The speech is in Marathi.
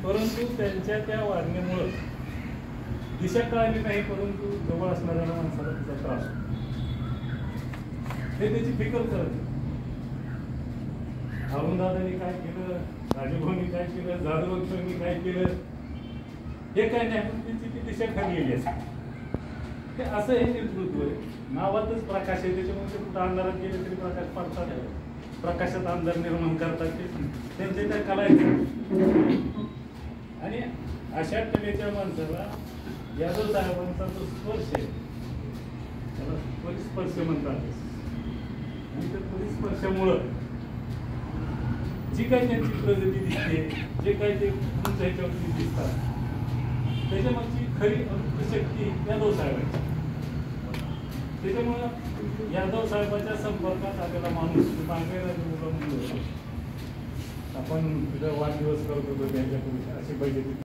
परंतु त्यांच्या त्या वागण्यामुळे दिशा कळली नाही, परंतु जवळ असणाऱ्या माणसाला त्याचा त्रास होतो. हे त्याची फिकर करत अरुणदादांनी काय केलं, राजभवनी काय केलं, जाधवंतांनी काय केलं, हे काय नाही, पण त्यांची ती दिशा खाली गेली असते. ते असं हे नेतृत्व आहे. नावातच प्रकाश आहे, त्याच्यामुळे ते कुठं अंधारात गेले तरी प्रकाश पडतात, प्रकाशात अंधार निर्माण करतात. ते त्यांच्या त्या कला आहेत. आणि अशा कलेच्या माणसाला यादव साहेबांचा जो स्पर्श आहे त्याला परिस्पर्श म्हणतात. आणि त्या परिस्पर्शामुळं जी काही त्यांची प्रगती दिसते, जे काही ते तुमच्या ह्याच्यावरती दिसतात, त्याच्यामागची खरी शक्ती यादव साहेबांची. त्याच्यामुळं यादव साहेबांच्या संपर्कात आलेला माणूस बांगलेला मुलं आपण तुझा वाढदिवस करतो त्याच्याकडे अशी पाहिजे